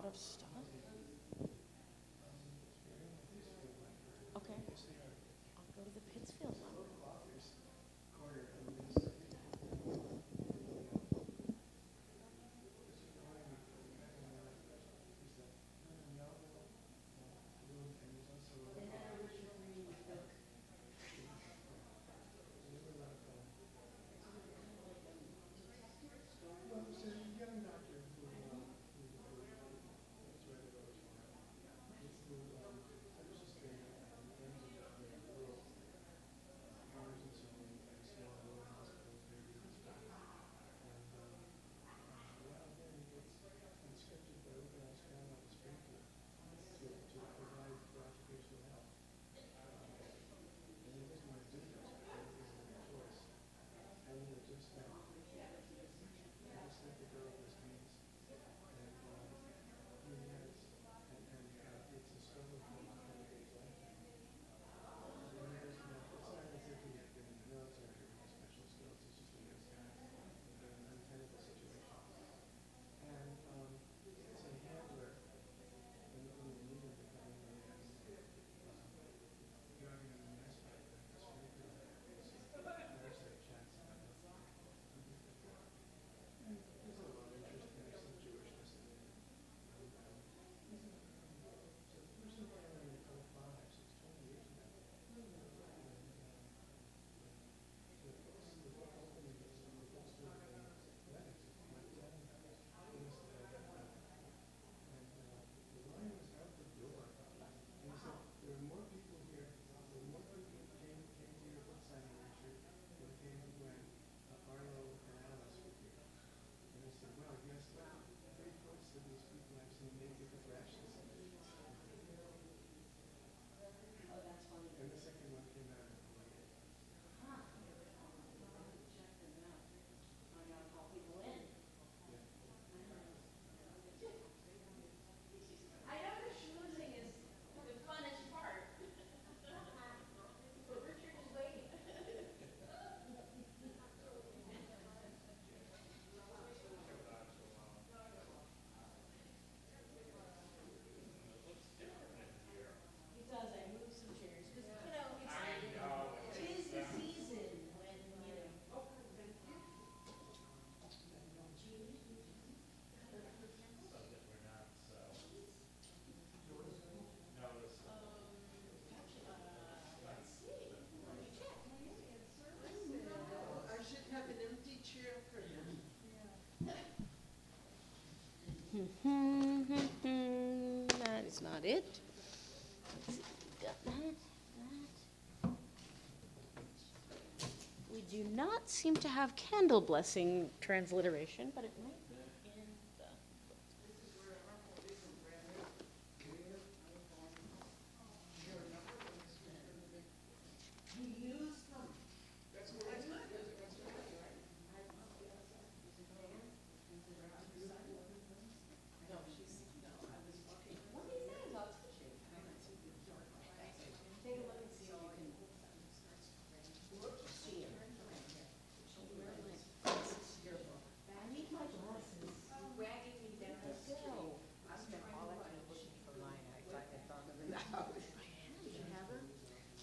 lot of stuff. Okay. I'll go to the Pittsfield one. That is not it. Let's see, we got that. We do not seem to have candle blessing transliteration, but it might be in the.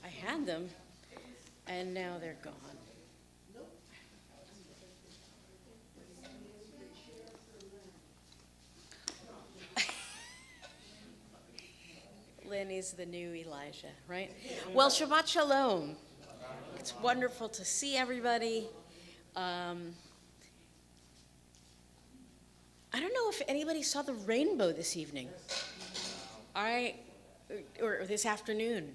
I had them, and now they're gone. Lenny's the new Elijah, right? Well, Shabbat Shalom. It's wonderful to see everybody. I don't know if anybody saw the rainbow this evening. Or this afternoon.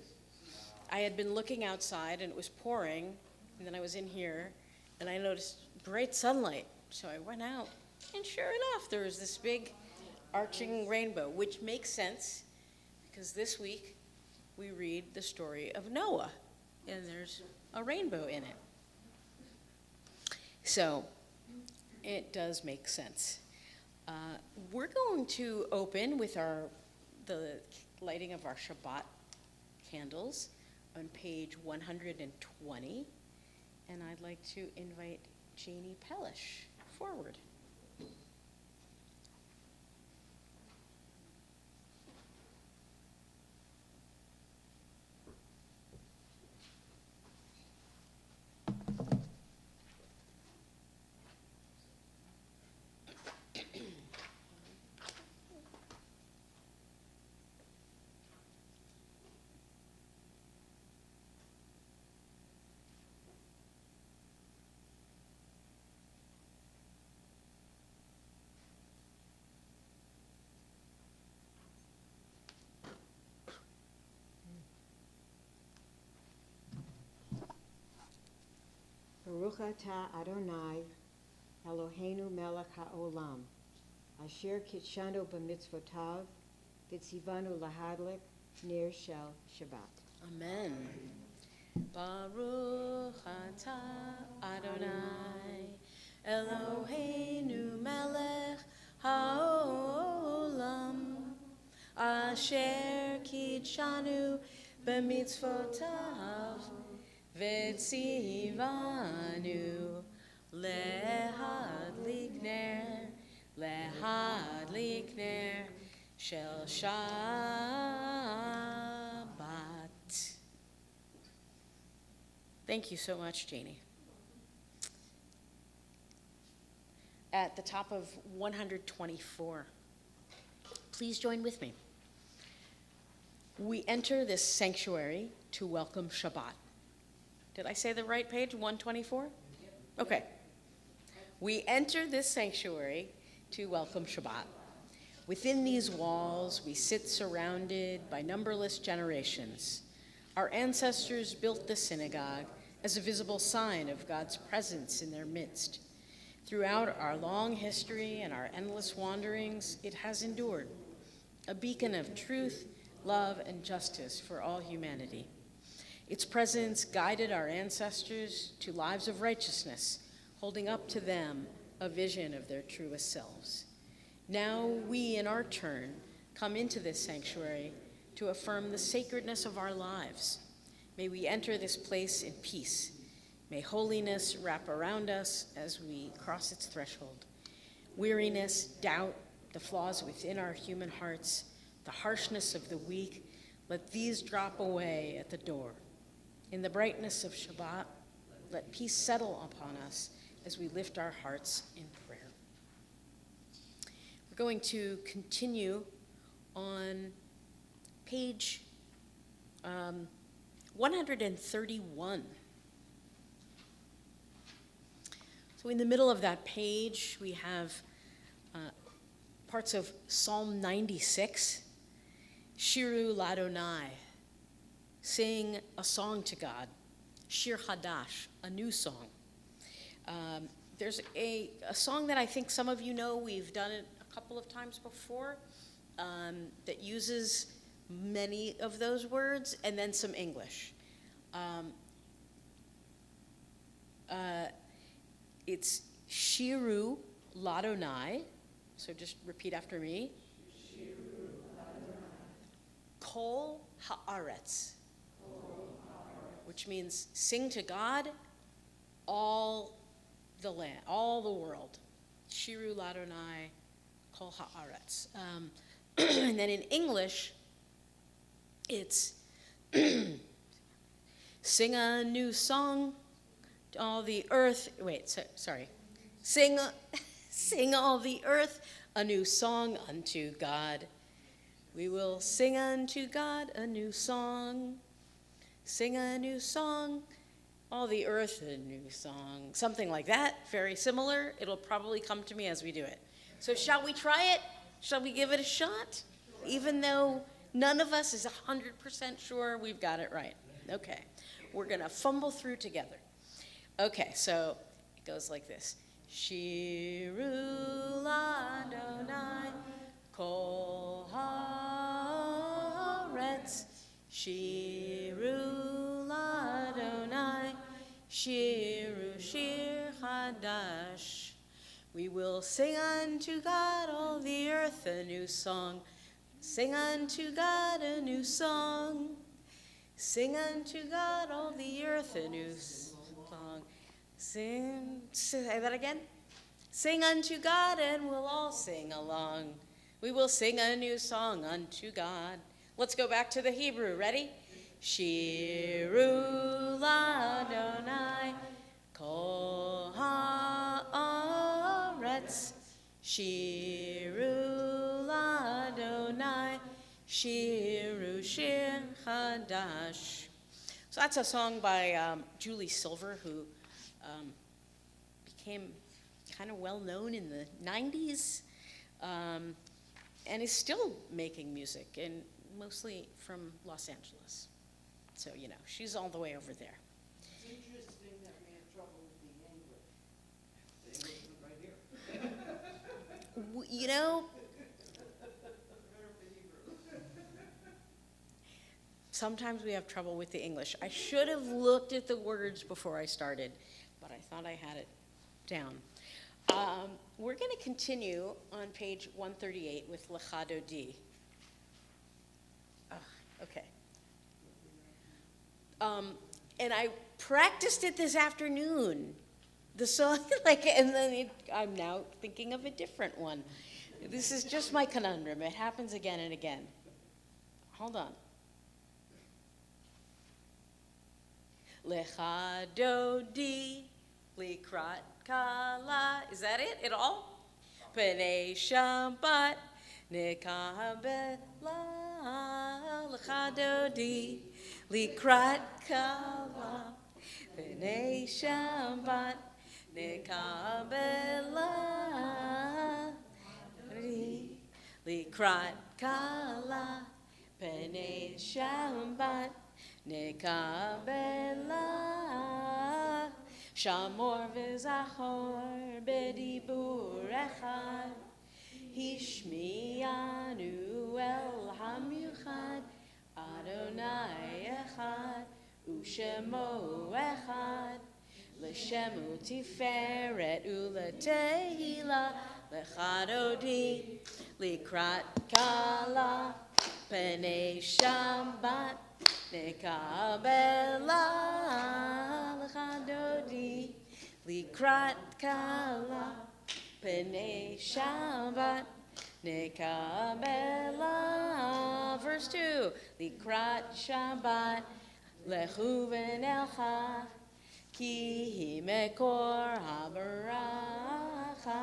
I had been looking outside and it was pouring, and then I was in here and I noticed bright sunlight. So I went out, and sure enough, there was this big arching rainbow, which makes sense because this week we read the story of Noah, and there's a rainbow in it. So it does make sense. We're going to open with the lighting of our Shabbat candles on page 120, and I'd like to invite Janie Pellish forward. Baruch atah Adonai, Eloheinu melech haolam, asher kitshanu b'mitzvotav, v'tzivanu lahadlik ner shel Shabbat. Amen. Baruch atah Adonai, Eloheinu melech haolam, asher kitshanu b'mitzvotav, v'tzivanu lehadlik ner shel Shabbat. Thank you so much, Janie. At the top of 124, please join with me. We enter this sanctuary to welcome Shabbat. Did I say the right page, 124? Okay. We enter this sanctuary to welcome Shabbat. Within these walls, we sit surrounded by numberless generations. Our ancestors built the synagogue as a visible sign of God's presence in their midst. Throughout our long history and our endless wanderings, it has endured, a beacon of truth, love, and justice for all humanity. Its presence guided our ancestors to lives of righteousness, holding up to them a vision of their truest selves. Now we, in our turn, come into this sanctuary to affirm the sacredness of our lives. May we enter this place in peace. May holiness wrap around us as we cross its threshold. Weariness, doubt, the flaws within our human hearts, the harshness of the weak, let these drop away at the door. In the brightness of Shabbat, let peace settle upon us as we lift our hearts in prayer. We're going to continue on page 131. So in the middle of that page, we have parts of Psalm 96, Shiru Ladonai, sing a song to God, Shir Hadash, a new song. There's a song that I think some of you know, we've done it a couple of times before, that uses many of those words and then some English. It's Shiru Ladonai, so just repeat after me. Shiru Ladonai. Kol haaretz, which means sing to God, all the land, all the world. Shiru Ladonai, Kol haaretz. And then in English, it's sing a new song, all the earth. Sing all the earth a new song unto God. We will sing unto God a new song. Sing a new song, all the earth a new song. Something like that, very similar. It'll probably come to me as we do it. So shall we try it? Shall we give it a shot? Even though none of us is 100% sure we've got it right. Okay, we're gonna fumble through together. Okay, so it goes like this. Shiru Ladonai Kol haaretz, Shiru Ladonai, Shiru Shir Hadash. We will sing unto God, all the earth, a new song. Sing unto God a new song. Sing unto God, all the earth, a new song. Say that again. Sing unto God, and we'll all sing along. We will sing a new song unto God. Let's go back to the Hebrew. Ready? Shiru Ladonai Kol haaretz, Shiru Ladonai, Shiru Shir Hadash. So that's a song by Julie Silver, who became kind of well known in the 90s and is still making music, and mostly from Los Angeles. So, you know, she's all the way over there. It's interesting that we had trouble with the You know, sometimes we have trouble with the English. I should have looked at the words before I started, but I thought I had it down. We're going to continue on page 138 with Lecha Dodi. Okay. And I practiced it this afternoon. The song, and then I'm now thinking of a different one. This is just my conundrum. It happens again and again. Hold on. Lecha Dodi, Likrat Kala. Is that it at all? B'nei Shabbat, Nekabela. Lecha Dodi, Likrat Kala. B'nei Shabbat, Nekabela. Likrat Kala. B'nei Shabbat, Nekabela. Shamor v'zachor b'dibur echad, Hishmiyanu el hamiuchad, Adonai echad, Ushemo echad, L'shemu tiferet u'letehila, Lecha Dodi, Likrat Kala, B'nei Shabbat, Nekabela. Lecha Dodi, Likrat Kala, B'nei Shabbat, Nekabela. Verse 2, Likrat Shabbat, Lechu v'nelcha, Ki hi mekor habaracha,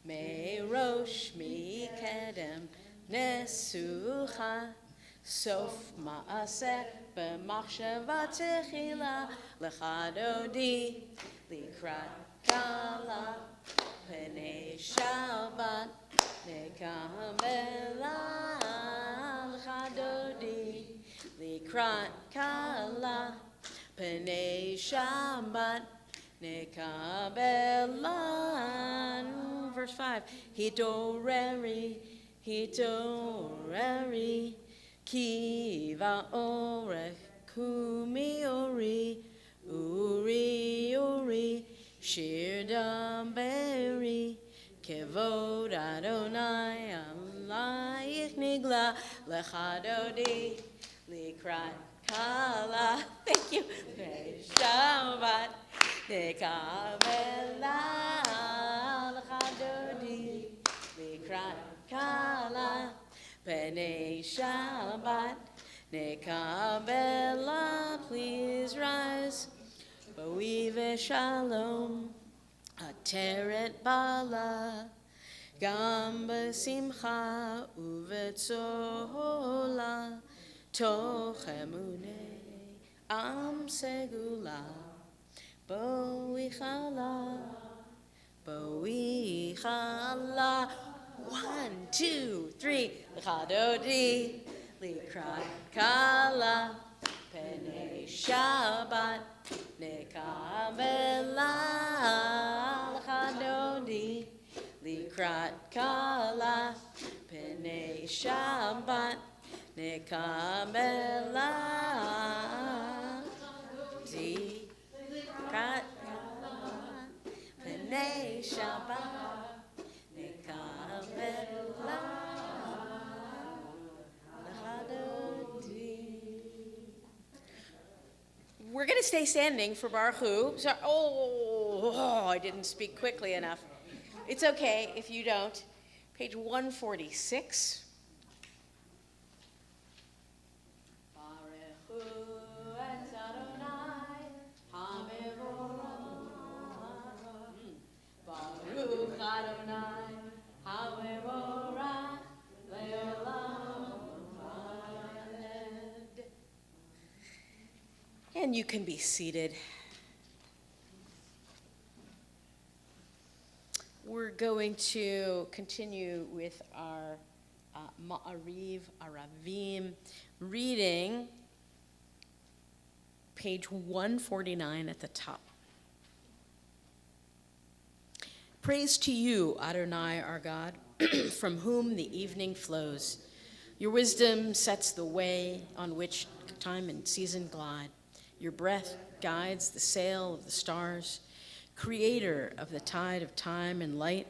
Merosh mikedem nesucha, Sof ma'aseh b'machshava techila, Lecha Dodi, Likrat Kala, B'nei Shabbat, Nekabela. Lecha Dodi, Likrat Kala, B'nei Shabbat, Nekabela. Verse 5, Hitoreri, Hitoreri, Kiva orech kumi ori, uri uri, shir damberi, kevod Adonai alayich nigla, Lecha Dodi, Likrat Kala. Thank you. Shabbat, Nekabela. Lecha Dodi, Likrat Kala, B'nei Shabbat, Nekabela. Please rise. Bo'i v'shalom, Ateret bala, Gam b'simcha u'v'tzola, Toch emunei am segula, Bo'i chala, Bo'i chala. 1, 2, 3. Lecha Dodi, Likrat Kala, B'nei Shabbat, Nekabela. Lecha Dodi, Likrat Kala, B'nei Shabbat, Nekabela. Likrat Kala, B'nei Shabbat, we're going to stay standing for Baruch Hu. So, I didn't speak quickly enough. It's okay if you don't. Page 146. And you can be seated. We're going to continue with our Ma'ariv Aravim reading, page 149 at the top. Praise to you, Adonai, our God. from whom the evening flows. Your wisdom sets the way on which time and season glide. Your breath guides the sail of the stars. Creator of the tide of time and light,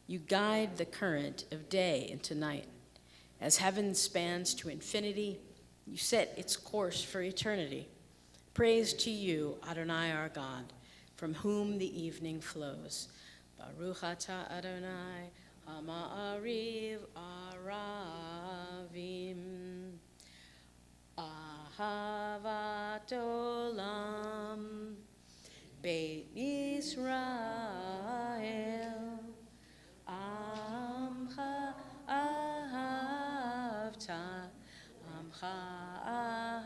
you guide the current of day into night. As heaven spans to infinity, you set its course for eternity. Praise to you, Adonai our God, from whom the evening flows. Baruch atah Adonai, Ha'ma'ariv aravim, Ahavat olam, Beit Yisrael, Amcha ahavta, Amcha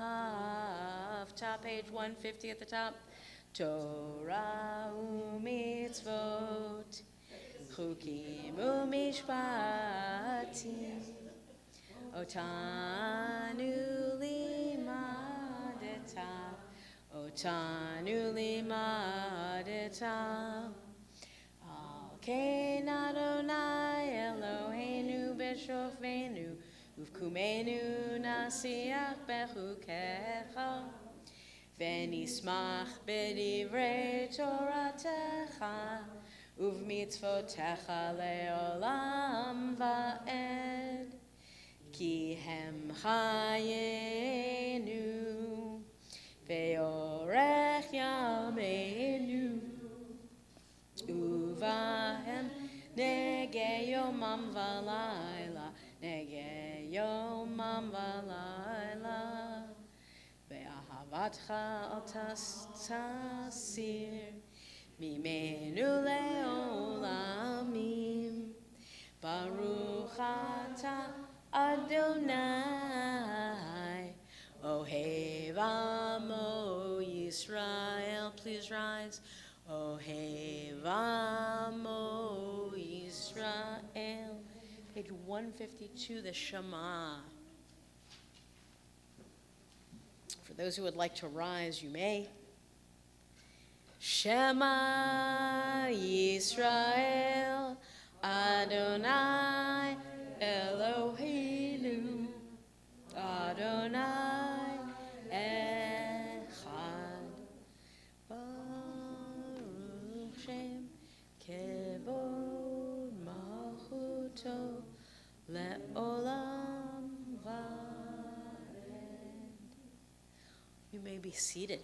ahavta, page 150 at the top. Torah u'mitzvot, chukim u'mishpatim, otanu limadeta, otanu limadeta. Al kein Adonai Eloheinu b'shofenu, uvkumenu nasiach bechukecha. V'nismach b'divrei Toratecha, uv'mitzvotecha le'olam va'ed. Ki hem chayenu, ve'orech yameinu, uvahem negeh yomam v'layla, negeh yomam v'layla. Ve'ahavatcha al tasir, mimenu le'olamim. Baruch atah Adonai, Ohev Amo Yisrael. Please rise. Ohev Amo Yisrael. Page 152, the Shema. For those who would like to rise, you may. Shema Yisrael, Adonai Eloheinu, Adonai Echad. Baruch Shem Kevod Malchuto Le'olam Va'ed. You may be seated.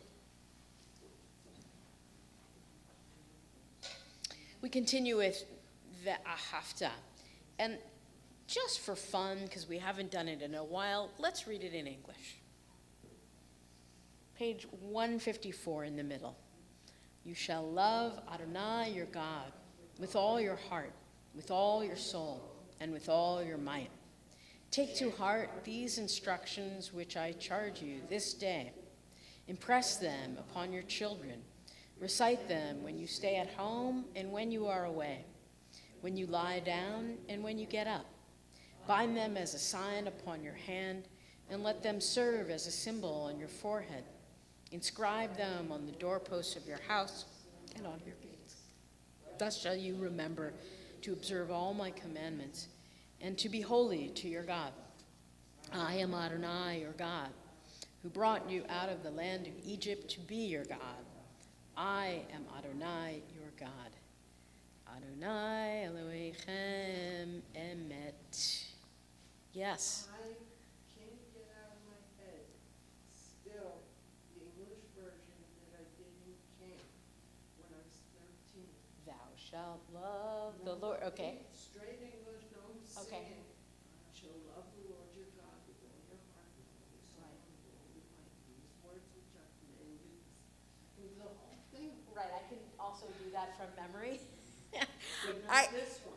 We continue with the Ahafta. And just for fun, because we haven't done it in a while, let's read it in English. Page 154 in the middle. You shall love Adonai your God with all your heart, with all your soul, and with all your might. Take to heart these instructions which I charge you this day. Impress them upon your children. Recite them when you stay at home and when you are away, when you lie down and when you get up. Bind them as a sign upon your hand, and let them serve as a symbol on your forehead. Inscribe them on the doorposts of your house and on your gates. Thus shall you remember to observe all my commandments and to be holy to your God. I am Adonai, your God, who brought you out of the land of Egypt to be your God. I am Adonai, your God. Adonai Elohechem Emet. Yes. I can't get out of my head still the English version that I did in camp when I was 13. Thou shalt love the Lord. Okay. Straight English, no Okay. singing. Shall love the Lord your God with all your heart, with all your soul, and with all your might. These words which I command you, the whole thing, Right, I can also do that from memory. but I- not this one.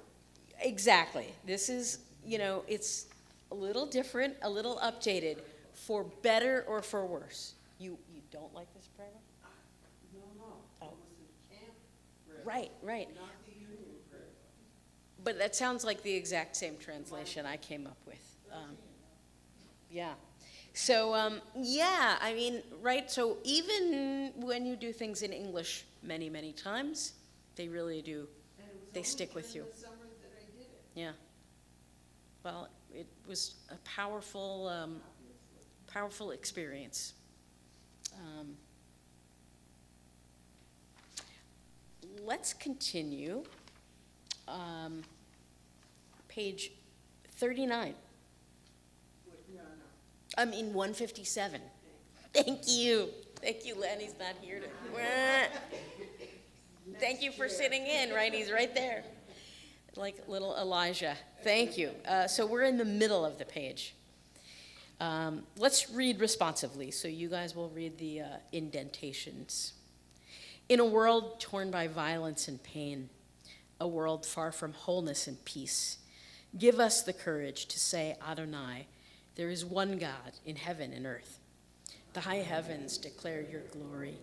Exactly. This is, it's a little different, a little updated, for better or for worse. You don't like this prayer? No, Oh. it was the camp prayer, Right. not the union prayer. But that sounds like the exact same translation I came up with. Yeah. So, right, so even when you do things in English many, many times, they really do, And it was they only stick with during you. the summer that I did it. Yeah. well, it was a powerful, powerful experience. Let's continue. Page 39. No, no. I mean, 157. Thank you. Thank you, Len. He's not here to. Thank you for sitting in, right? He's right there. Like little Elijah. Thank you. So we're in the middle of the page. Let's read responsively, so you guys will read the indentations. In a world torn by violence and pain, a world far from wholeness and peace, give us the courage to say, Adonai, there is one God in heaven and earth. The high heavens declare your glory.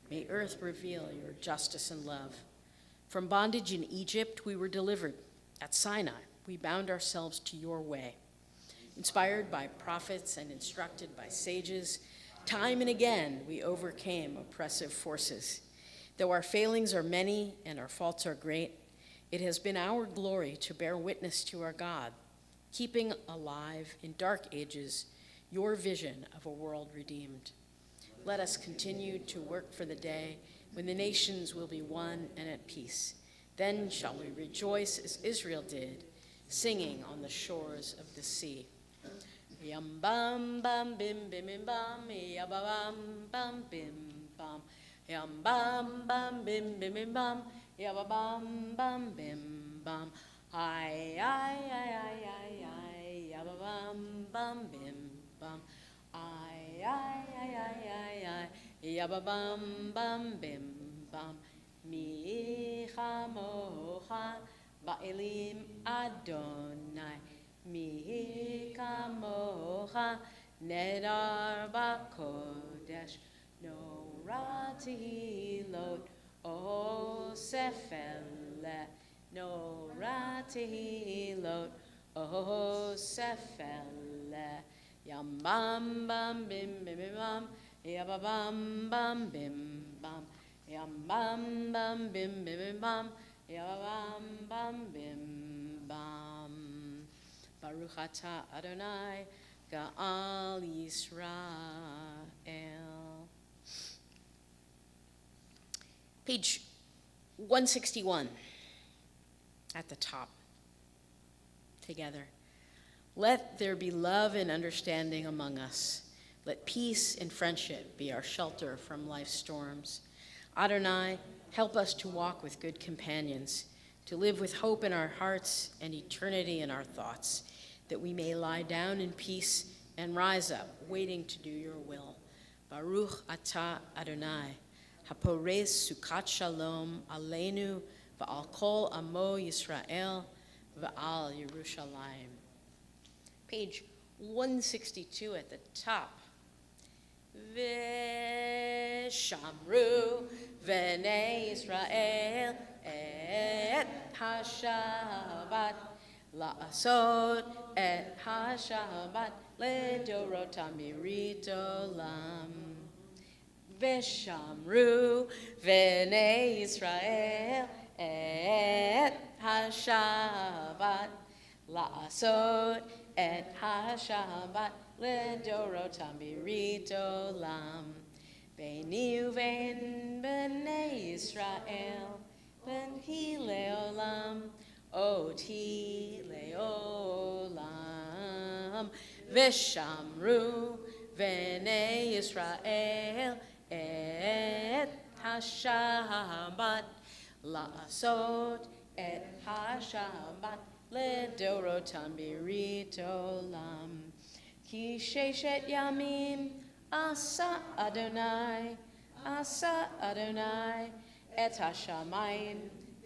May earth reveal your justice and love. From bondage in Egypt, we were delivered. At Sinai, we bound ourselves to your way. Inspired by prophets and instructed by sages, time and again we overcame oppressive forces. Though our failings are many and our faults are great, it has been our glory to bear witness to our God, keeping alive in dark ages your vision of a world redeemed. Let us continue to work for the day when the nations will be one and at peace. Then shall we rejoice as Israel did, singing on the shores of the sea. Yam bam bam bim bim bim bam, ya ba bam bam bim bam. Yam bam bam bim bim bim bam, ya ba bam bam bim bam. Ay ay ay ay ay ay, ya ba bam bam bim bam. Ay ay ay ay ay ay, ya ba bam bam bim bam. Mi chamocha ba'elim Adonai. Mi kamocha nedar b'kodesh. No ratihilot o sefele. No ratihilot o sefele. Yam bam bam bim bim bim bam. Yabba bam bam bim bam. Yam bam bam bim bim bim bam. Yabba bam bam bim bam. Baruch atah Adonai Ga'al Yisrael. Page 161 at the top. Together. Let there be love and understanding among us. Let peace and friendship be our shelter from life's storms. Adonai, help us to walk with good companions, to live with hope in our hearts and eternity in our thoughts, that we may lie down in peace and rise up, waiting to do your will. Baruch atah Adonai, hapores sukat shalom aleinu va'al kol amo Yisrael va'al Yerushalayim. Page 162 at the top. V'shamru v'nei Yisrael et ha-Shabbat la'asot et ha-Shabbat ledorotam mirit olam. V'shamru v'nei Yisrael et ha-Shabbat la'asot et ha-Shabbat ledorotam mirit olam. Beini uvein b'nei Yisrael ben hi leolam, oti leolam. V'shamru v'nei Yisrael et ha-Shabbat la'asot et ha-Shabbat ledorotam mirit olam. Ki sheshet yamim asa Adonai et hashamayim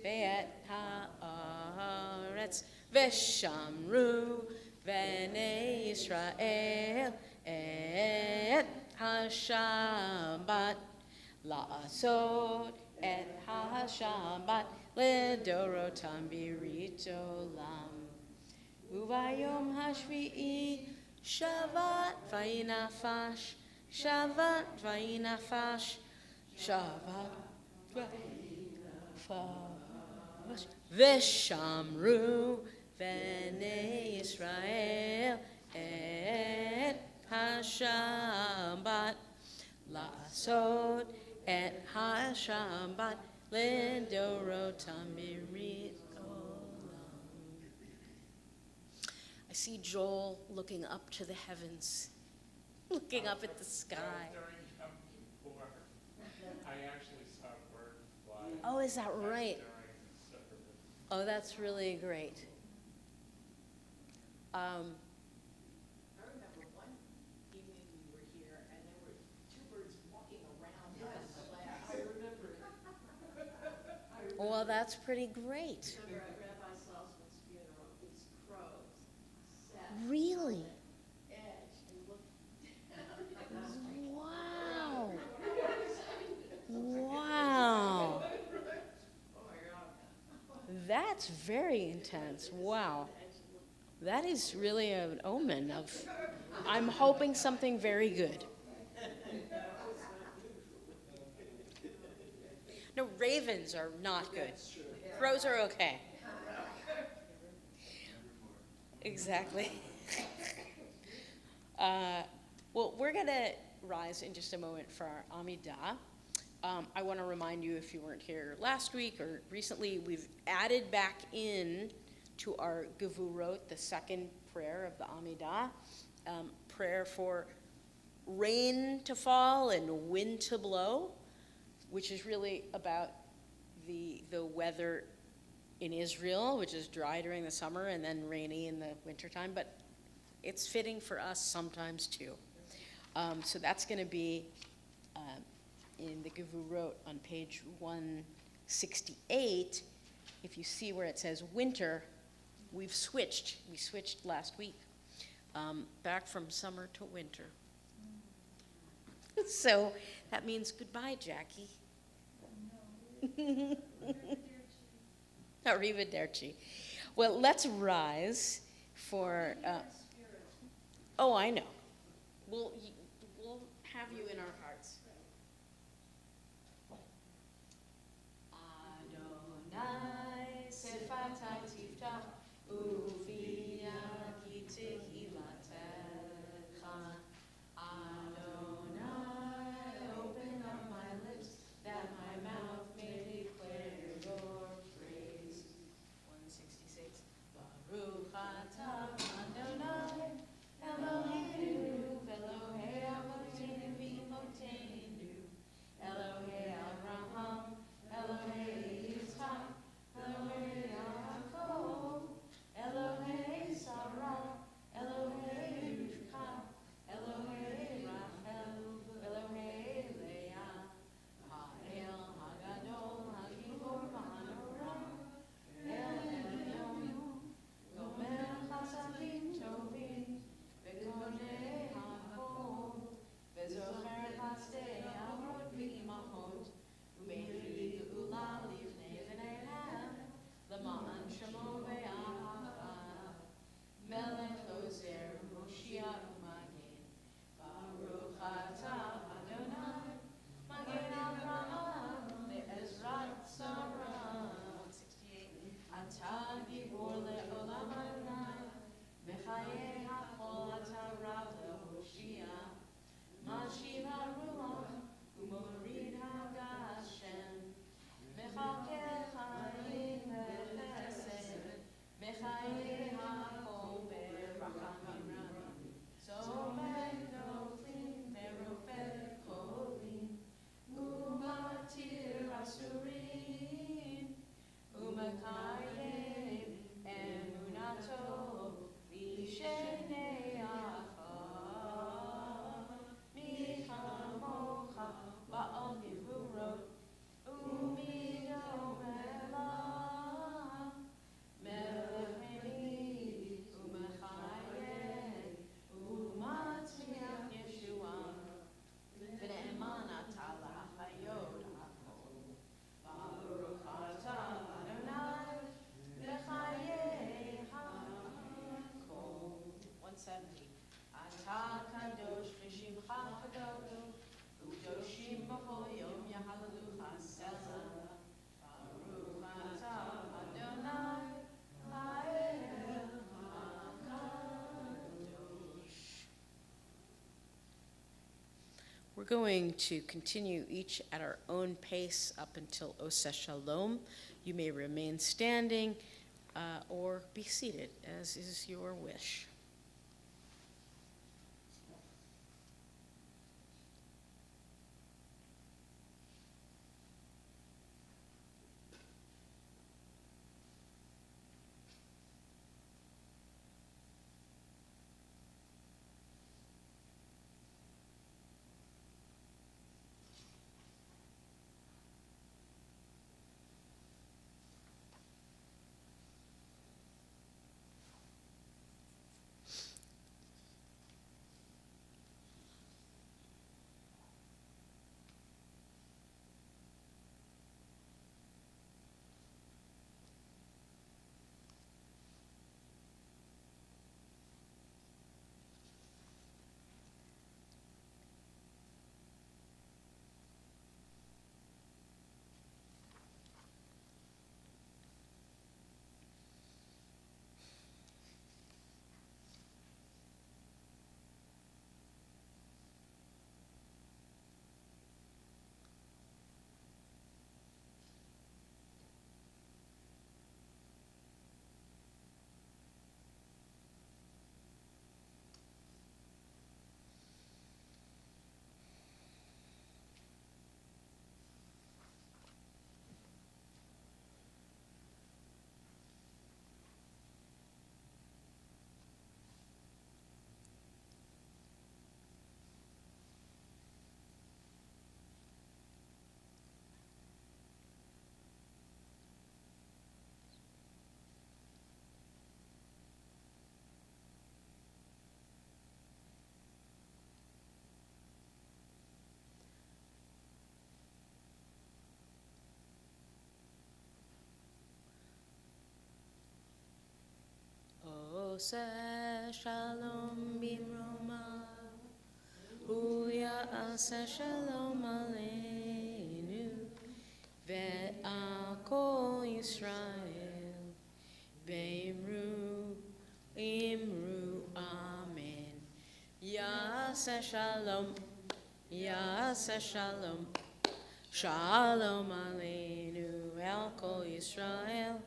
ve'et haaretz v'shamru v'nei Yisrael et hashabat la'asot et hashabat ledorotam mirit olam. Uvayom hashvi'i Shabbat vayinafash, Shabbat vayinafash, Shabbat vayinafash. V'shamru Bnei Israel et Hashabbat Lasot et Hashabbat Lidorotam Mirit Olam. I see Joel looking up to the heavens, looking up at the sky. During Yom Kippur, I actually saw a bird fly. Oh, is that right? During the service. Oh, that's really great. I remember one evening we were here, and there were two birds walking around the glass. I remember it. Well, that's pretty great. Remember at Rabbi Salzman's funeral, these crows sat Really? on the edge and looked down. Wow. Wow. Oh my God. That's very intense. Wow. That is really an omen of, I'm hoping something very good. No, ravens are not good. Crows are okay. Exactly. Well, we're going to rise in just a moment for our Amidah. I want to remind you, if you weren't here last week or recently, we've added back in to our Gevurot, the second prayer of the Amidah, prayer for rain to fall and wind to blow, which is really about the weather in Israel, which is dry during the summer and then rainy in the wintertime, but it's fitting for us sometimes too. So that's going to be in the Gevurot on page 168. If you see where it says winter, we switched last week, back from summer to winter. So that means goodbye, Jackie. Arrivederci. Well, let's rise for, oh, I know. We'll have you in our hearts. Adonai sefatai tiftach uviyaki tehilatecha. Adonai, open up my lips that my mouth may declare your praise. 166. Baruch atah Adonai Eloheinu Elohei Avotenu v'Imotenu Elohei Abraham Elohei Yitzhak Elohei Yaakov We're going to continue each at our own pace up until Oseh Shalom. You may remain standing or be seated, as is your wish. Oseh Shalom Bimroma, Aseh Shalom Aleinu, Ve'al Kol Yisrael, Ve'imru, Imru, Amen. Yaseh Shalom, Yaseh Shalom, Shalom Aleinu, El Kol Yisrael,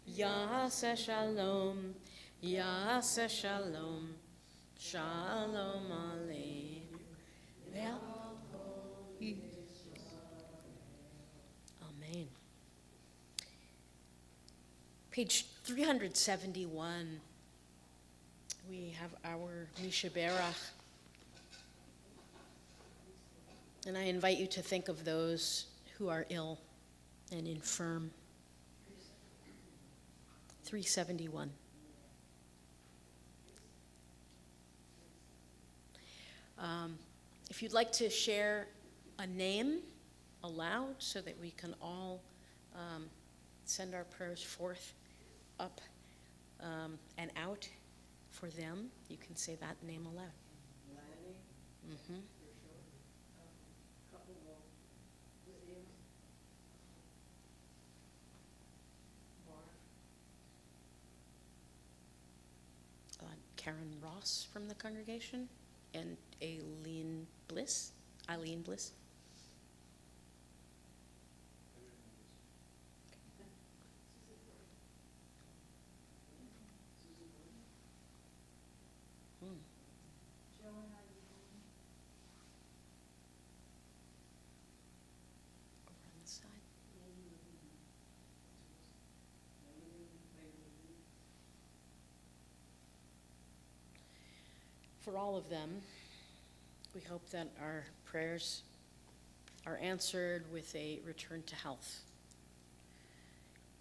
Yaseh Shalom, Yaseh Shalom, Shalom Aleinu. Amen. Page 371, we have our Mishaberach. And I invite you to think of those who are ill and infirm. 371. If you'd like to share a name aloud so that we can all send our prayers forth up and out for them, you can say that name aloud. Mm-hmm. Karen Ross from the congregation, and Eileen Bliss. Over on this side. For all of them, we hope that our prayers are answered with a return to health.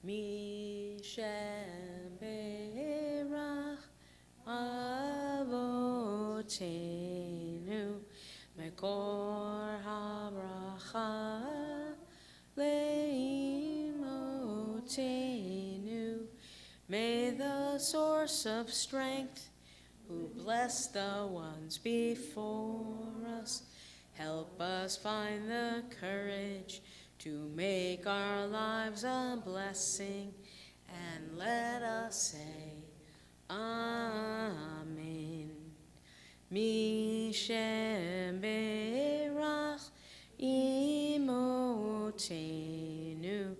Mi Shem Berach Avotenu Mekor HaBracha Leimotenu. May the source of strength, who bless the ones before us, help us find the courage to make our lives a blessing, and let us say, Amen. Mi Shem Berach Avotenu,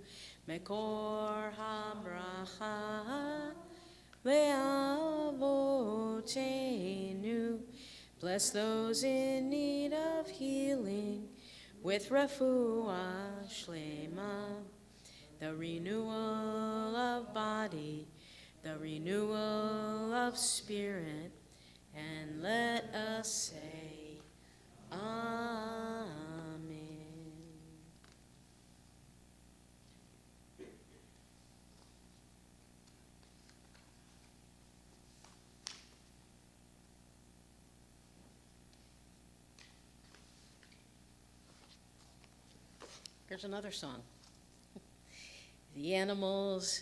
Mekor HaBracha, Ve'avotenu. Bless those in need of healing with refuah shlema, the renewal of body, the renewal of spirit, and let us say, Amen. Here's another song. The animals,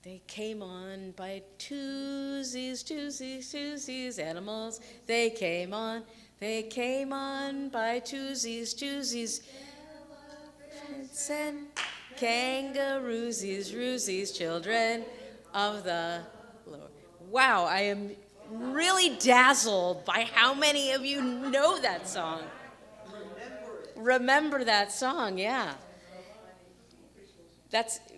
they came on by twosies, twosies, twosies. Animals, they came on by twosies, twosies. Elephants and kangaroosies, roosies, children of the Lord. Wow, I am really dazzled by how many of you know that song. Remember that song, yeah.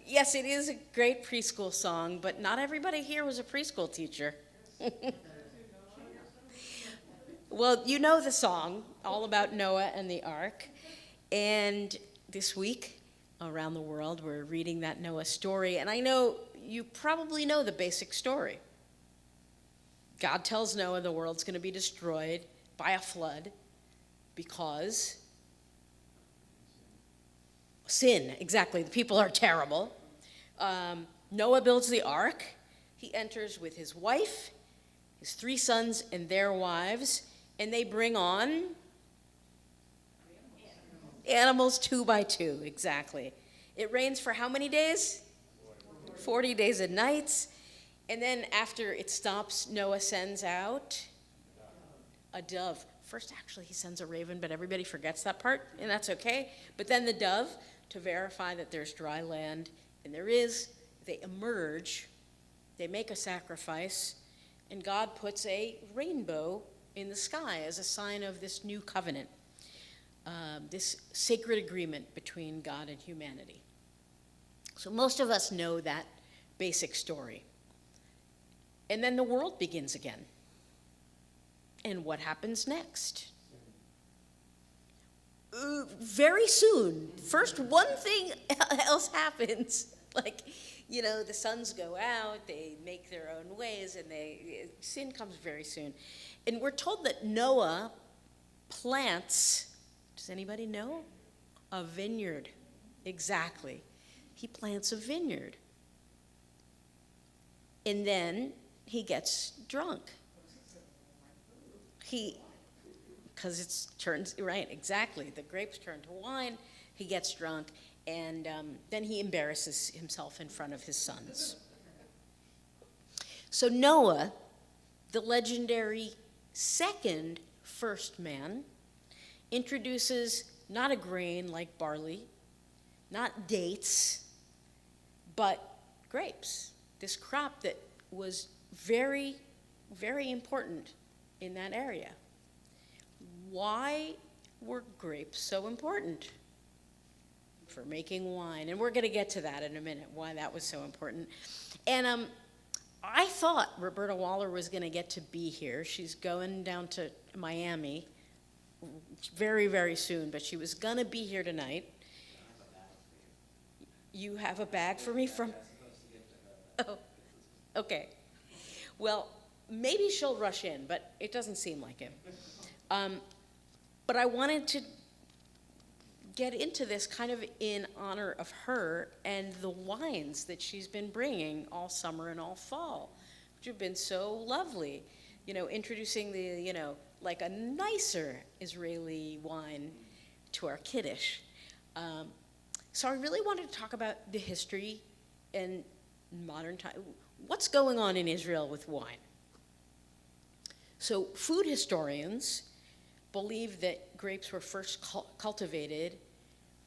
Yes, it is a great preschool song, but not everybody here was a preschool teacher. Well, you know the song, all about Noah and the ark. And this week, around the world, we're reading that Noah story. And I know you probably know the basic story. God tells Noah the world's going to be destroyed by a flood because sin, exactly. The people are terrible. Noah builds the ark. He enters with his wife, his 3 sons, and their wives, and they bring on animals 2 by 2, exactly. It rains for how many days? 40 days and nights. And then after it stops, Noah sends out a dove. First, actually, he sends a raven, but everybody forgets that part, and that's okay. But then the dove, to verify that there's dry land, and there is, they emerge, they make a sacrifice, and God puts a rainbow in the sky as a sign of this new covenant, this sacred agreement between God and humanity. So most of us know that basic story. And then the world begins again. And what happens next? Very soon. First, one thing else happens. Like, the sons go out, they make their own ways, and sin comes very soon. And we're told that Noah plants, does anybody know? A vineyard. Exactly. He plants a vineyard. And then he gets drunk. Because it turns, right, exactly. The grapes turn to wine, he gets drunk, and then he embarrasses himself in front of his sons. So Noah, the legendary second first man, introduces not a grain like barley, not dates, but grapes, this crop that was very, very important in that area. Why were grapes so important? For making wine. And we're going to get to that in a minute, why that was so important. And I thought Roberta Waller was going to get to be here. She's going down to Miami very, very soon, but she was going to be here tonight. You have a bag for me from? Oh, okay. Well, maybe she'll rush in, but it doesn't seem like it. But I wanted to get into this kind of in honor of her and the wines that she's been bringing all summer and all fall, which have been so lovely. Introducing the, like a nicer Israeli wine to our Kiddush. So I really wanted to talk about the history and modern time. What's going on in Israel with wine? So food historians believe that grapes were first cultivated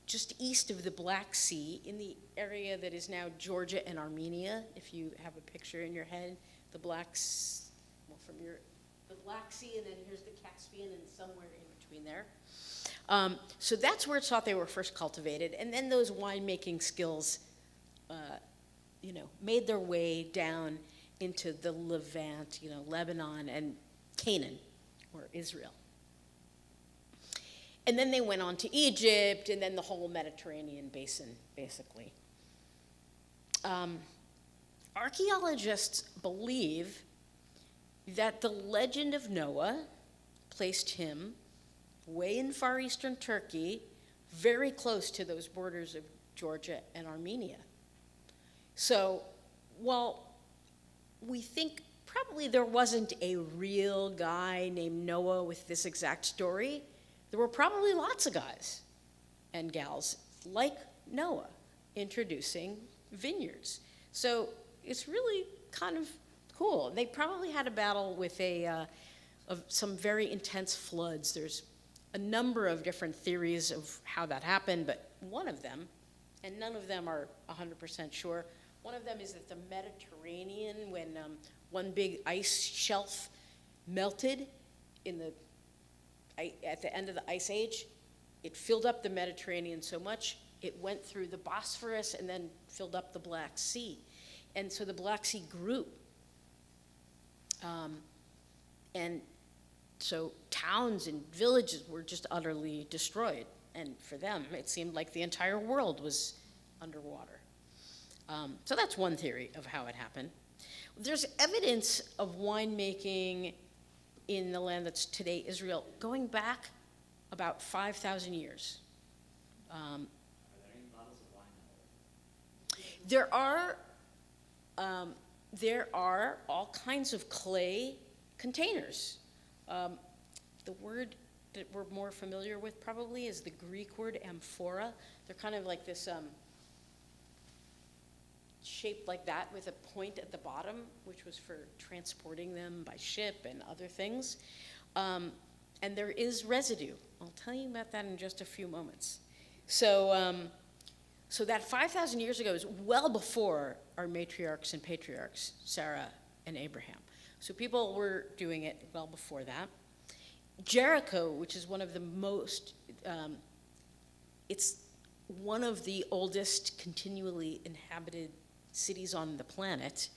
just east of the Black Sea in the area that is now Georgia and Armenia. If you have a picture in your head, the Black Sea, and then here's the Caspian and somewhere in between there. So that's where it's thought they were first cultivated, and then those winemaking skills, made their way down into the Levant, Lebanon and Canaan, or Israel. And then they went on to Egypt, and then the whole Mediterranean basin, basically. Archaeologists believe that the legend of Noah placed him way in far eastern Turkey, very close to those borders of Georgia and Armenia. So, while we think probably there wasn't a real guy named Noah with this exact story, there were probably lots of guys and gals like Noah introducing vineyards. So it's really kind of cool. They probably had a battle with of some very intense floods. There's a number of different theories of how that happened, but one of them, and none of them are 100% sure, one of them is that the Mediterranean, when one big ice shelf melted at the end of the Ice Age, it filled up the Mediterranean so much, it went through the Bosphorus and then filled up the Black Sea. And so the Black Sea grew. And so towns and villages were just utterly destroyed. And for them, it seemed like the entire world was underwater. So that's one theory of how it happened. There's evidence of winemaking in the land that's today Israel going back about 5,000 years. Are there any bottles of wine out There are all kinds of clay containers. The word that we're more familiar with probably is the Greek word amphora. They're kind of like this shaped like that with a point at the bottom, which was for transporting them by ship and other things. And there is residue. I'll tell you about that in just a few moments. So that 5,000 years ago is well before our matriarchs and patriarchs, Sarah and Abraham. So people were doing it well before that. Jericho, which is one of the most, it's one of the oldest continually inhabited cities on the planet.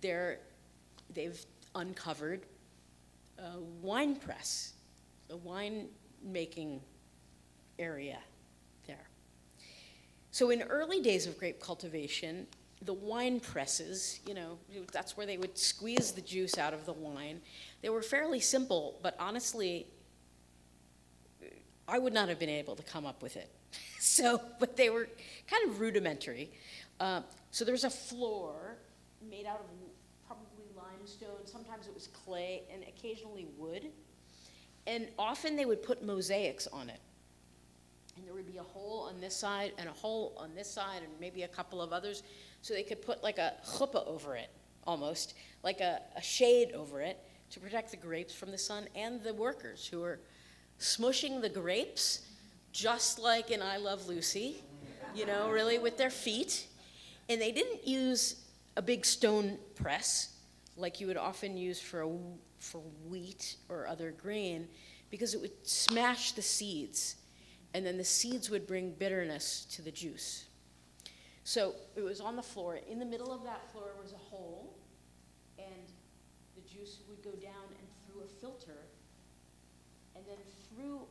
They've uncovered a wine press, a wine making area there. So in early days of grape cultivation, the wine presses, that's where they would squeeze the juice out of the wine. They were fairly simple, but honestly, I would not have been able to come up with it. But they were kind of rudimentary. So there was a floor made out of probably limestone. Sometimes it was clay and occasionally wood. And often they would put mosaics on it. And there would be a hole on this side and a hole on this side and maybe a couple of others. So they could put like a chuppah over it, almost, like a shade over it to protect the grapes from the sun and the workers who were smushing the grapes, just like in I Love Lucy, really with their feet. And they didn't use a big stone press like you would often use for wheat or other grain, because it would smash the seeds, and then the seeds would bring bitterness to the juice. So it was on the floor. In the middle of that floor was a hole, and the juice would go down and through a filter, and then through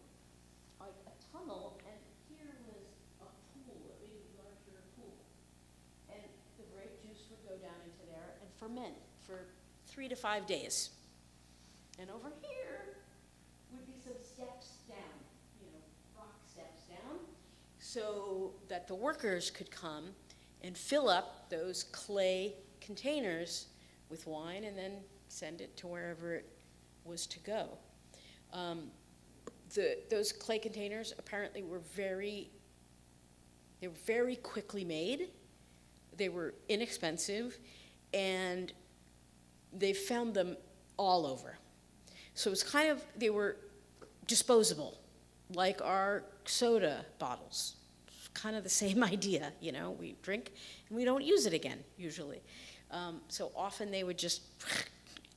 a tunnel, and here was a pool, a big, larger pool. And the grape juice would go down into there and ferment for 3 to 5 days. And over here would be some steps down, rock steps down, so that the workers could come and fill up those clay containers with wine and then send it to wherever it was to go. Those clay containers apparently were very quickly made. They were inexpensive, and they found them all over. So it's they were disposable, like our soda bottles. Kind of the same idea, we drink and we don't use it again, usually. So often they would just,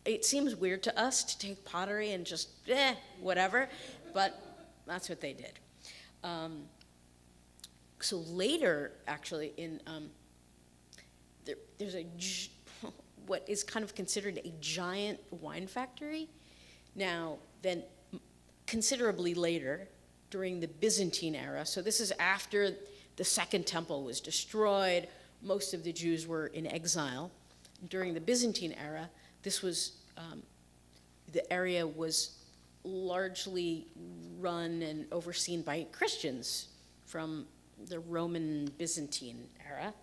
it seems weird to us to take pottery and just, whatever, but That's what they did. So later, actually, there's what is kind of considered a giant wine factory. Now, then considerably later, during the Byzantine era, so this is after the Second Temple was destroyed, most of the Jews were in exile. During the Byzantine era, this was, the area was largely run and overseen by Christians from the Roman Byzantine era.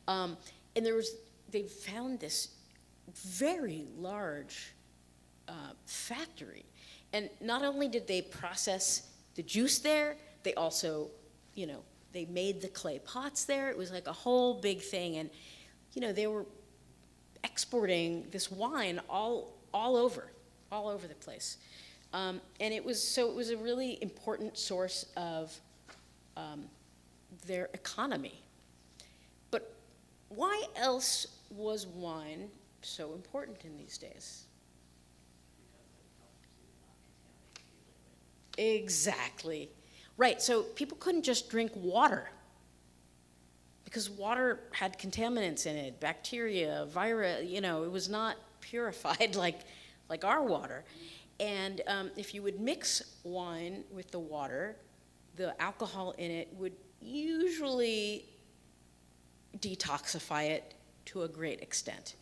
And they found this very large factory. And not only did they process the juice there, they also, they made the clay pots there. It was like a whole big thing. And, they were exporting this wine all over the place. And it was a really important source of their economy. But why else was wine so important in these days? Exactly. Right, so people couldn't just drink water because water had contaminants in it, bacteria, virus, it was not purified like our water. And if you would mix wine with the water, the alcohol in it would usually detoxify it to a great extent,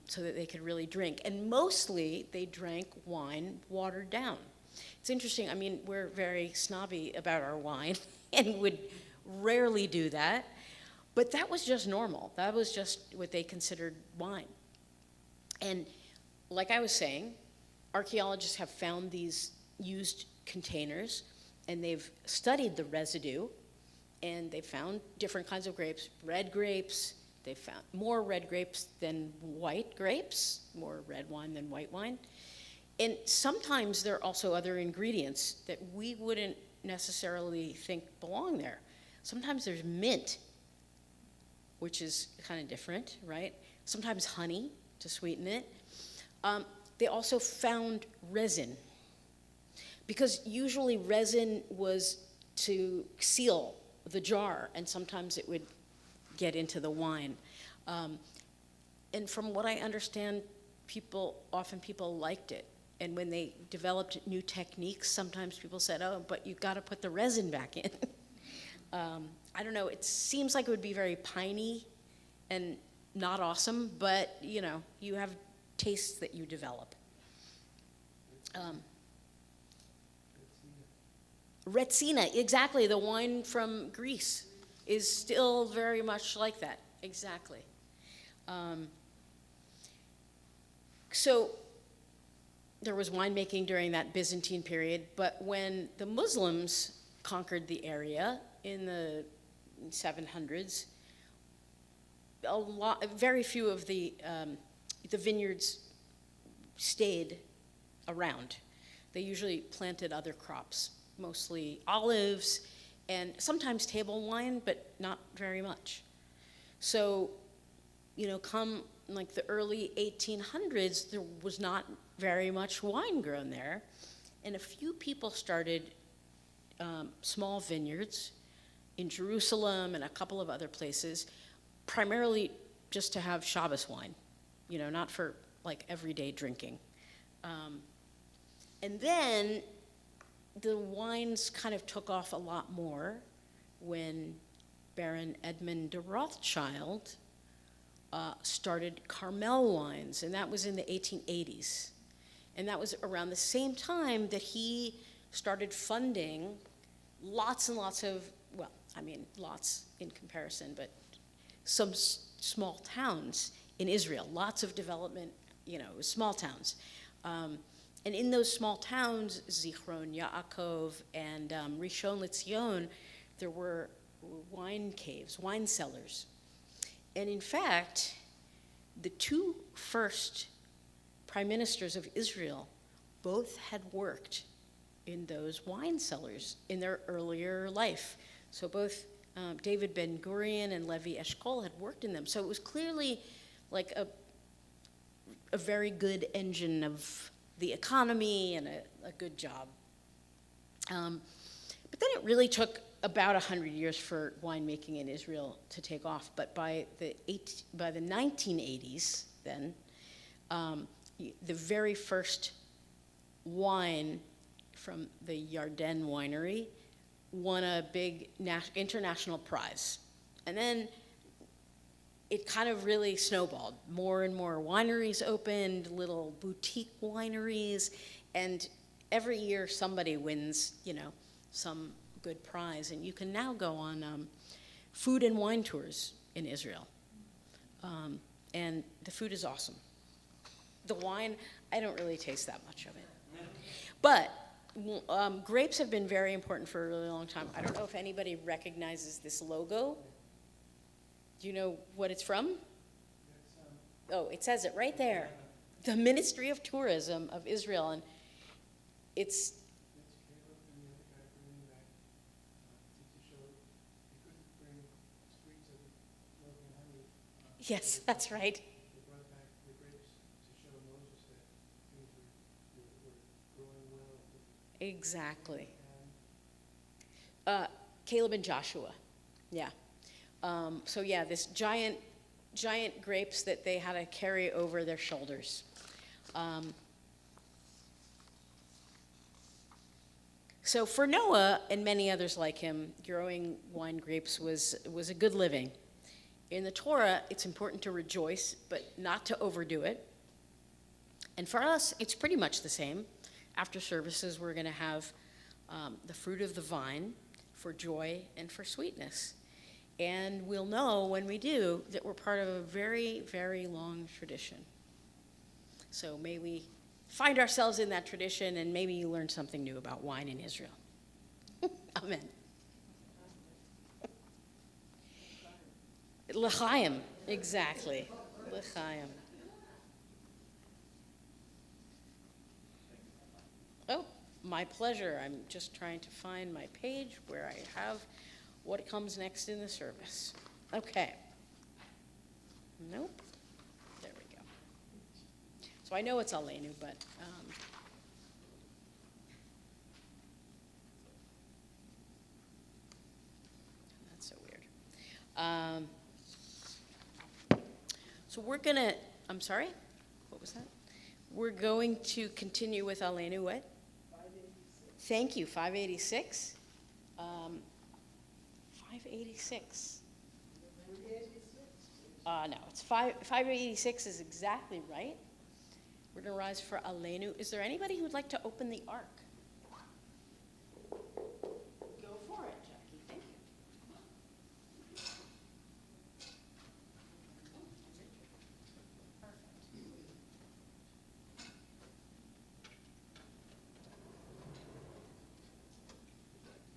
so that they could really drink. And mostly they drank wine watered down. It's interesting, we're very snobby about our wine and would rarely do that, but that was just normal. That was just what they considered wine. And like I was saying, archaeologists have found these used containers, and they've studied the residue, and they found different kinds of grapes, red grapes. They found more red grapes than white grapes, more red wine than white wine. And sometimes there are also other ingredients that we wouldn't necessarily think belong there. Sometimes there's mint, which is kind of different, right? Sometimes honey to sweeten it. They also found resin, because usually resin was to seal the jar, and sometimes it would get into the wine. And from what I understand, people liked it. And when they developed new techniques, sometimes people said, oh, but you've got to put the resin back in. I don't know, it seems like it would be very piney and not awesome, but you have tastes that you develop. Retsina, exactly, the wine from Greece is still very much like that, exactly. So there was winemaking during that Byzantine period, but when the Muslims conquered the area in the 700s, very few of the vineyards stayed around. They usually planted other crops, mostly olives and sometimes table wine, but not very much. So, come like the early 1800s, there was not very much wine grown there, and a few people started small vineyards in Jerusalem and a couple of other places, primarily just to have Shabbos wine, not for like everyday drinking. And then the wines kind of took off a lot more when Baron Edmund de Rothschild started Carmel wines, and that was in the 1880s. And that was around the same time that he started funding lots and lots of, lots in comparison, but some small towns in Israel, lots of development, it was small towns. And in those small towns, Zichron Yaakov and Rishon LeZion, there were wine caves, wine cellars. And in fact, the two first prime ministers of Israel both had worked in those wine cellars in their earlier life. So both David Ben-Gurion and Levi Eshkol had worked in them. So it was clearly like a very good engine of the economy and a good job. But then it really took about 100 years for winemaking in Israel to take off. But by the 1980s, then, the very first wine from the Yarden winery won a big international prize. And then it kind of really snowballed. More and more wineries opened, little boutique wineries, and every year somebody wins, some good prize. And you can now go on food and wine tours in Israel. And the food is awesome. The wine, I don't really taste that much of it. But grapes have been very important for a really long time. I don't know if anybody recognizes this logo. Do you know what it's from? Oh, it says it right there. The Ministry of Tourism of Israel. And it's yes, that's right. They brought back the grapes to show Moses that things were growing well. Exactly. Caleb and Joshua, yeah. So yeah, this giant grapes that they had to carry over their shoulders. So for Noah and many others like him, growing wine grapes was a good living. In the Torah, it's important to rejoice, but not to overdo it. And for us, it's pretty much the same. After services, we're going to have the fruit of the vine for joy and for sweetness. And we'll know when we do that we're part of a very, very long tradition. So may we find ourselves in that tradition, and maybe you learn something new about wine in Israel. Amen. L'chaim, exactly. L'chaim. Oh, my pleasure. I'm just trying to find my page where I have what comes next in the service. Okay. Nope. There we go. So I know it's Aleinu, but that's so weird. So we're gonna, I'm sorry? What was that? We're going to continue with Aleinu, what? 586. Thank you, 586. 586. No, it's 586 is exactly right. We're gonna rise for Aleinu. Is there anybody who'd like to open the ark? Go for it, Jackie, thank you.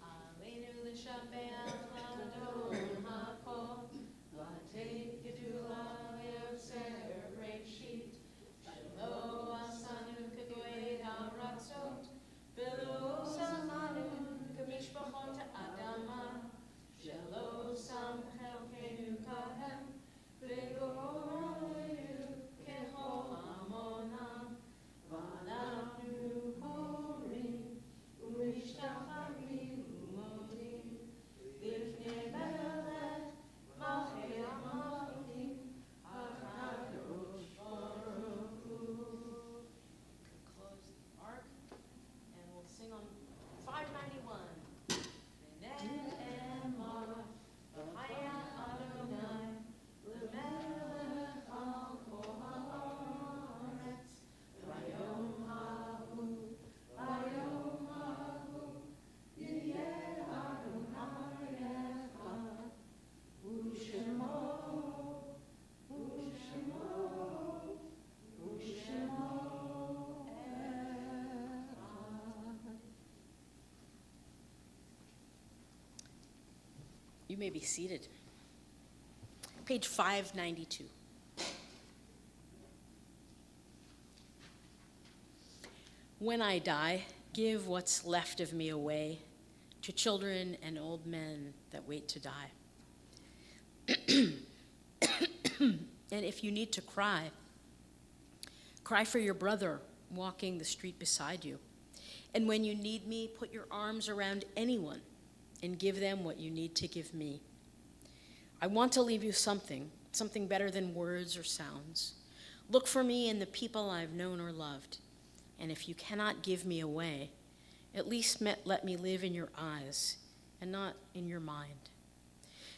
Aleinu l'shabbat l'adon ha'kol, v'atei gedula v'yotzer reshit, shelo asanu k'goyei ha'ratzot, v'lo samanu k'mishpachot ha'adama, shelo sam chelkenu kahem, v'gorenu kechol hamonam, v'anachnu korim, u'mishtachavim u'modim, לפני מלך מלכי המלכים, הקדוש ברוך הוא. Close the ark, and we'll sing on 591. ונאמר, והיה אדוני למלך על כל הארץ, ביום ההוא יהיה אדוני אחד, ושמו אחד. You may be seated. Page 592. When I die, give what's left of me away to children and old men that wait to die. And if you need to cry, cry for your brother walking the street beside you. And when you need me, put your arms around anyone and give them what you need to give me. I want to leave you something better than words or sounds. Look for me in the people I've known or loved. And if you cannot give me away, at least let me live in your eyes and not in your mind.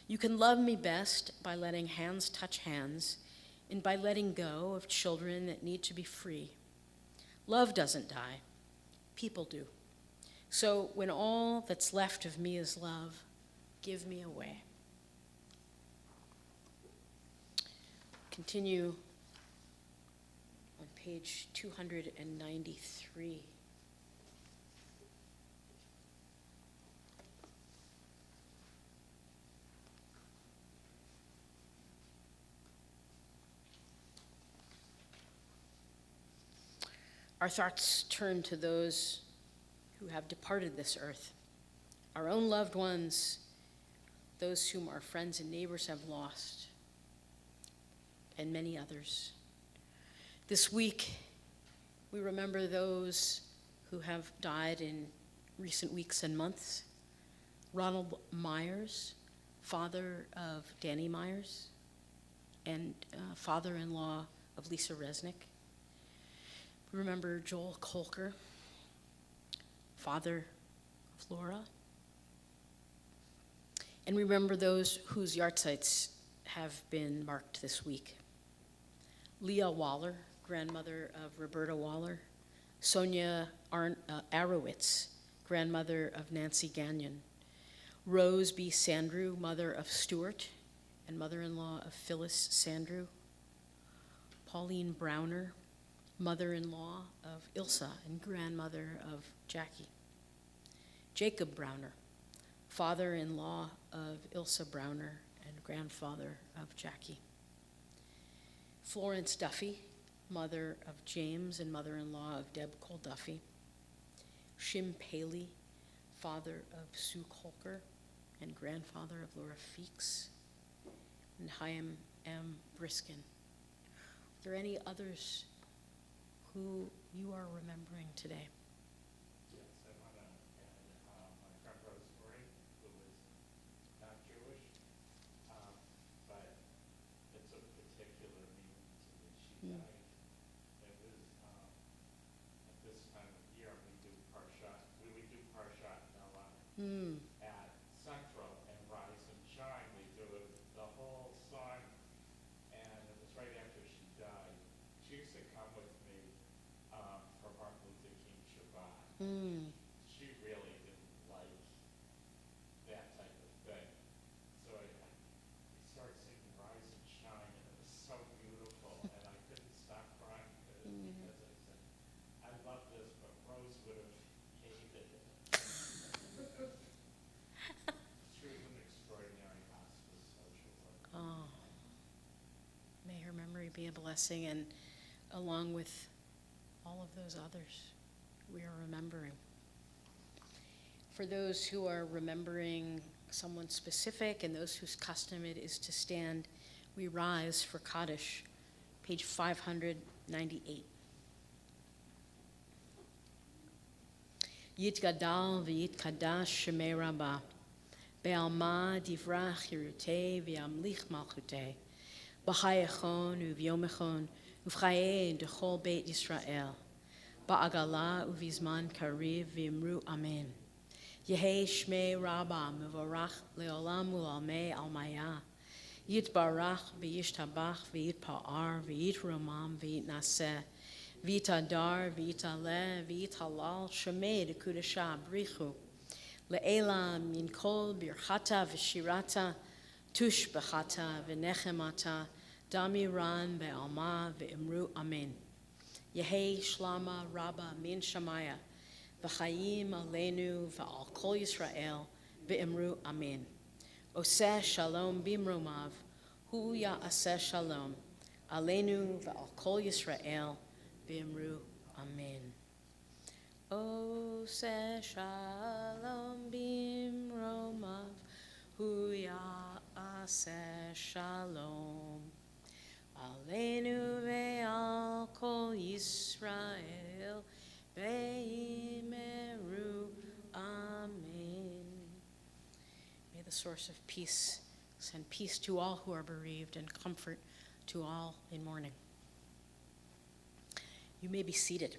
You can love me best by letting hands touch hands and by letting go of children that need to be free. Love doesn't die. People do. So when all that's left of me is love, give me away. Continue on page 293. Our thoughts turn to those who have departed this earth, our own loved ones, those whom our friends and neighbors have lost, and many others. This week, we remember those who have died in recent weeks and months. Ronald Myers, father of Danny Myers, and father-in-law of Lisa Resnick. We remember Joel Kolker, father of Laura. And we remember those whose yahrzeits have been marked this week. Leah Waller, grandmother of Roberta Waller. Sonia Arowitz, grandmother of Nancy Gagnon. Rose B. Sandrew, mother of Stuart and mother-in-law of Phyllis Sandrew. Pauline Browner, mother-in-law of Ilsa and grandmother of Jackie. Jacob Browner, father-in-law of Ilsa Browner and grandfather of Jackie. Florence Duffy, mother of James and mother-in-law of Deb Cole Duffy. Shim Paley, father of Sue Kolker and grandfather of Laura Feeks. And Chaim M. Briskin. Are there any others who you are remembering today? Yes, I want to add my friend Rosemary, who was not Jewish, but it's a particular meaning to me. She died. It was at this time of year we do Parshat. We would do Parshat Noah at Central and Rise and Shine. We do it the whole song, and it was right after she died. She used to come with me for Martin Luther King Shabbat. She really didn't like that type of thing. So I started singing Rise and Shine, and it was so beautiful, and I couldn't stop crying because I said, I love this, but Rose would have hated it. She was an extraordinary hospice social worker. Oh, may her memory be a blessing, and along with all of those others we are remembering. For those who are remembering someone specific and those whose custom it is to stand, we rise for Kaddish, page 598. Yitgadal v'yitkadash shemei rabbah, be'alma divrach yirutei v'yamlich malchutei, b'chayechon u'v'yomechon u'v'chayei d'chol beit Yisrael, ba'agala u'v'zman kariv v'imru amen. Yehei shmei rabbah mevorach le'olam u'almei almaya, yitbarach v'yishtabach v'yitpa'ar v'yitromam v'yitnaseh, v'yitadar v'yitaleh v'yithalal shemei d'kudashah brichu, le'ela min kol birchata v'shirata, tush b'chata v'nechemata, damiran be'alma v'imru amen. Yehei shlama rabba min shamaya, v'chayim aleinu v'al kol Yisrael v'imru amen. Oseh shalom bimromav, hu ya'aseh shalom, aleinu v'al kol Yisrael v'imru amen. Oseh shalom bimromav, hu ya'aseh shalom, aleinu ve'al kol Yisrael ve'imru the source of peace send peace to all who are bereaved and comfort to all in mourning. You may be seated.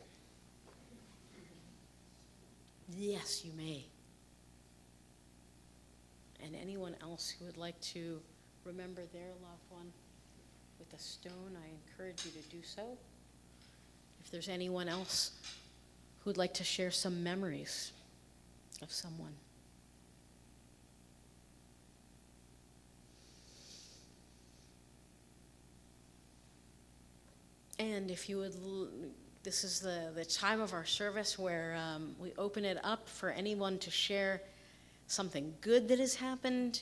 Yes, you may. And anyone else who would like to remember their loved one with a stone, I encourage you to do so. If there's anyone else who'd like to share some memories of someone. And if you would, this is the time of our service where we open it up for anyone to share something good that has happened,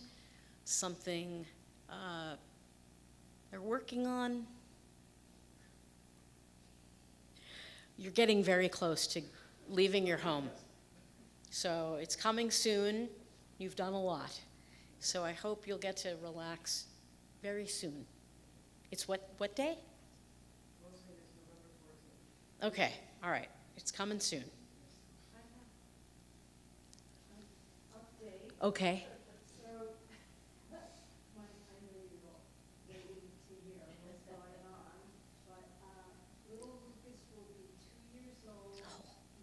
something they're working on. You're getting very close to leaving your home. So it's coming soon. You've done a lot. So I hope you'll get to relax very soon. It's what day? Okay, all right. It's coming soon. Update. Okay. So, I know you're all waiting to hear what's going on, but little Lucas will be 2 years old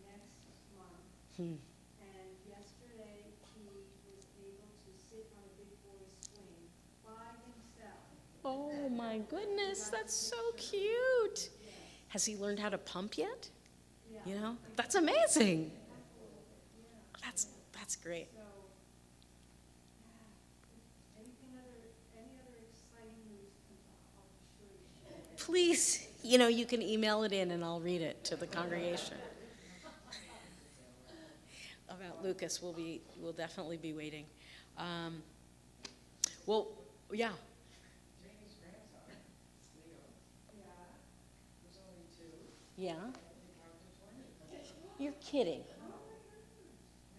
next month. Hmm. And yesterday, he was able to sit on a big boy swing by himself. Oh my goodness, that's so cute. Has he learned how to pump yet? Yeah. You know, that's amazing. That's great. So, any other exciting news comes up, I'll be sure to share it. Please, you can email it in and I'll read it to the congregation. About Lucas, we'll definitely be waiting. Well, yeah. Jamie's grandson, Leo, Yeah. was only 2, Yeah. and he counted 20. You're kidding. I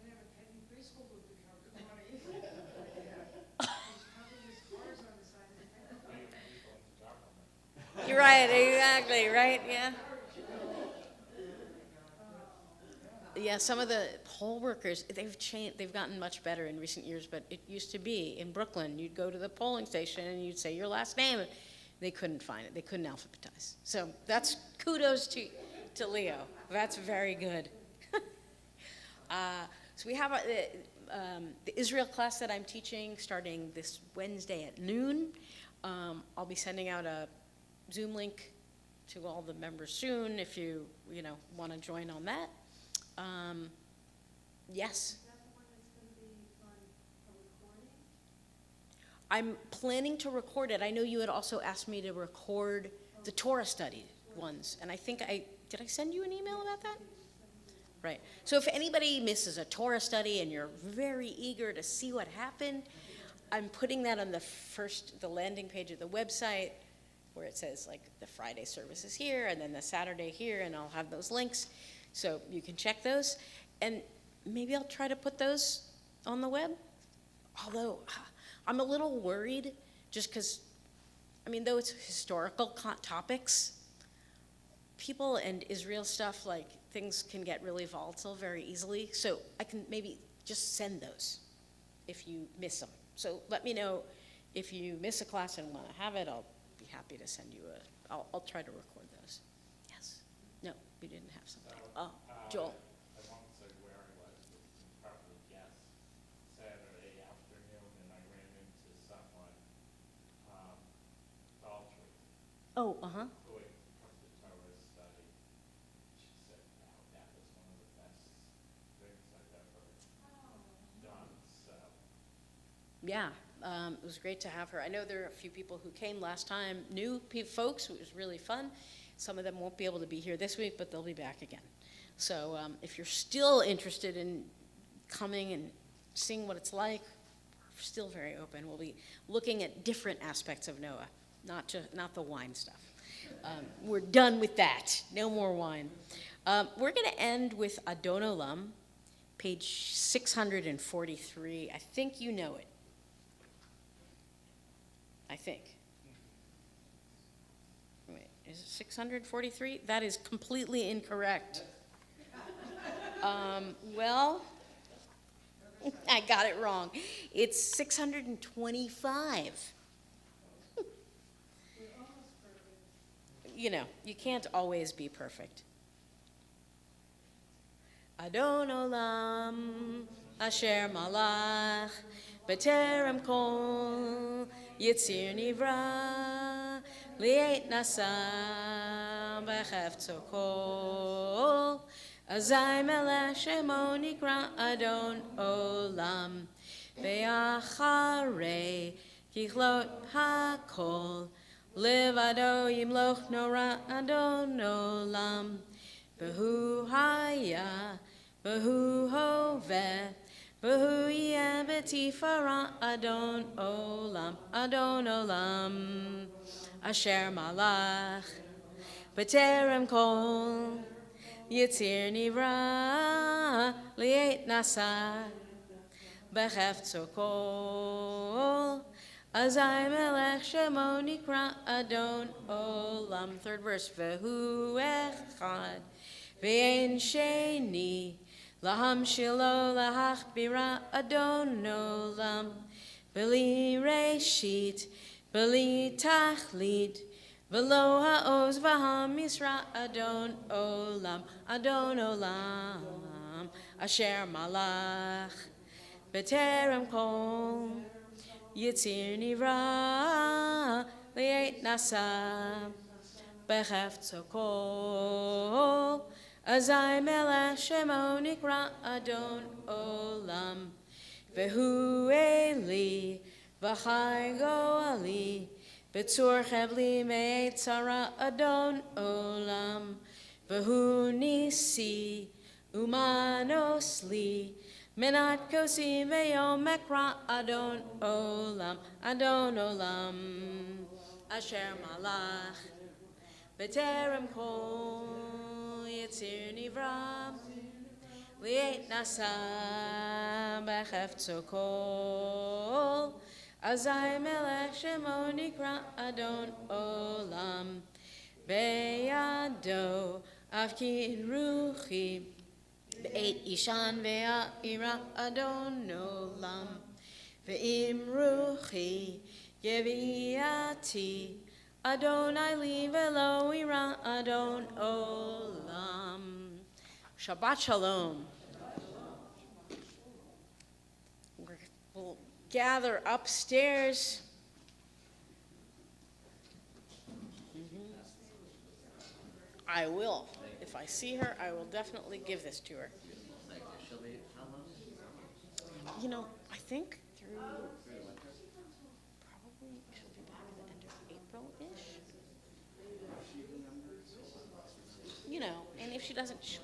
never had in preschool group to count to 20. He's counting his cars on the side of the fence. People in the government. You're right, exactly, right? Yeah. Yeah, some of the poll workers, they've changed, they've gotten much better in recent years, but it used to be in Brooklyn, you'd go to the polling station and you'd say your last name. They couldn't find it. They couldn't alphabetize. So that's kudos to Leo. That's very good. So we have the Israel class that I'm teaching starting this Wednesday at noon. I'll be sending out a Zoom link to all the members soon if you want to join on that. Yes. Is that the one that's going to be on a recording? I'm planning to record it. I know you had also asked me to record the Torah study ones, and I think did I send you an email about that? Right. So if anybody misses a Torah study and you're very eager to see what happened, I'm putting that on the landing page of the website where it says like the Friday service is here and then the Saturday here, and I'll have those links so you can check those. And maybe I'll try to put those on the web. Although I'm a little worried just because, though it's historical topics, people and Israel stuff, like things can get really volatile very easily. So I can maybe just send those if you miss them. So let me know if you miss a class and want to have it. I'll be happy to send you I'll try to record those. Yes. No, we didn't have something. Oh, Joel. I won't say where I was, but you can probably guess. Saturday afternoon, and I ran into someone, Daltrey, Oh, uh-huh. who had come to Torah study. She said, wow, that was one of the best things I've ever done, so. Yeah, it was great to have her. I know there are a few people who came last time, new folks. It was really fun. Some of them won't be able to be here this week, but they'll be back again. So if you're still interested in coming and seeing what it's like, we're still very open. We'll be looking at different aspects of Noah, not the wine stuff. We're done with that. No more wine. We're going to end with Adon Olam, page 643. I think you know it. I think. Wait, is it 643? That is completely incorrect. Well, I got it wrong. It's 625. You know, you can't always be perfect. Adon olam asher malach b'terem kol yitzir nivra li'et nasa b'chefto kol azay melech shemo nikra Adon olam ve'acharei kichlot hakol levado yimloch nora Adon olam Behu haya, behu hoveh, behu yeh betifara Adon olam, asher malach, b'terem kol, yitzir nivra, li'et nasa, b'chefto kol, azay melech shemo nikra Adon olam. Third verse, vehu echad, Ve'en sheni laham shilo lahachbira Adon olam beli reshit beli tachlit velo ha'oz v'ham misra Adon olam asher malach b'terem kol yitzir nivra li'et nasa b'chefto kol Azay melech shemo nikra Adon olam vehu eli v'chai goali b'tzur chevli me'etzara Adon olam vehu nisi umanos li menat kosi ve'yom mekra Adon olam asher malach b'terem kol Yitzir nivra, li'et nasa b'chefto kol, azay melech shemo nikra Adon olam, beyado avkin ruchi, be'et ishan ve'a'ira Adon olam, ve'im ruchi yeviati, Adonai li velo ira Adon olam. Shabbat shalom. We'll gather upstairs. I will. If I see her, I will definitely give this to her. Like, she'll be, how long? You know, I think through probably she'll be back at the end of April-ish. You know, and if she doesn't, she'll